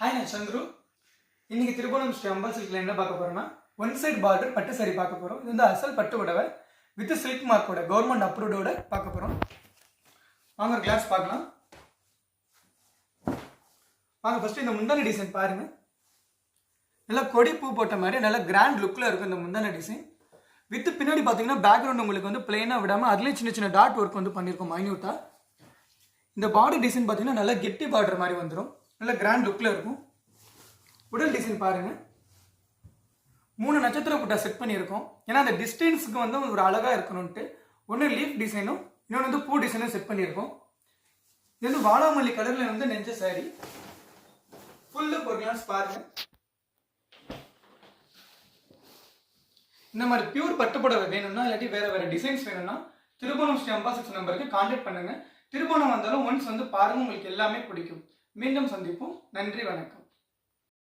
Hi நான் சந்துரு. இன்னைக்கு திருபுவனம் ஸ்ரீ அம்பாள் சில்க்ல என்ன பார்க்க போறோம்னா ஒன் சைட் பார்டர் பட்டு சாரி பார்க்க போறோம். இது வந்து அசல் பட்டு புடவை வித் சில்க் மார்க்கோட கவர்மெண்ட் அப்ரூவ்டோட பார்க்க போறோம். வாங்க ஒரு கிளாஸ் பார்க்கலாம். வாங்க ஃபர்ஸ்ட் இந்த முந்தான டிசைன் பாருங்க. நல்லா கொடி பூ போட்ட மாதிரி நல்ல கிராண்ட் லுக்ல இருக்கும் இந்த முந்தான டிசைன். வித் பின்னாடி பார்த்தீங்கன்னா பேக்ரவுண்ட் உங்களுக்கு வந்து பிளெயினா விடாம அதுலேயும் சின்ன சின்ன டாட் ஒர்க் வந்து பண்ணியிருக்கோம் மைன்யூட்டா. இந்த பார்டர் டிசைன் பார்த்தீங்கன்னா நல்லா கெட்டி பார்டர் மாதிரி வந்துடும். நல்ல கிராண்ட் லுக்ல இருக்கும். உடல் டிசைன் பாருங்க, 3 நட்சத்திர புட்டா செட் பண்ணியிருக்கோம். ஏன்னா அந்த டிஸ்டன்ஸுக்கு வந்து ஒரு அழகா இருக்கணும்ட்டு ஒன்று லீஃப் டிசைனும் இன்னொன்று வந்து பூ டிசைனும் செட் பண்ணியிருக்கோம். இது வந்து வாடாமல்லி கலர்ல வந்து நெஞ்ச சாரி ஃபுல்லு ஒரு கிளாஸ் பாருங்க. இந்த மாதிரி பியூர் பட்டுப்புடவை வேணும்னா இல்லாட்டி வேற வேற டிசைன்ஸ் வேணும்னா திருபுவனம் ஸ்ரீ அம்பாள் சில்க்ஸ் நம்பருக்கு கான்டாக்ட் பண்ணுங்க. திருபுவனம் வந்தாலும் ஒன்ஸ் வந்து பாருங்க, உங்களுக்கு எல்லாமே பிடிக்கும். மீண்டும் சந்திப்போம். நன்றி, வணக்கம்.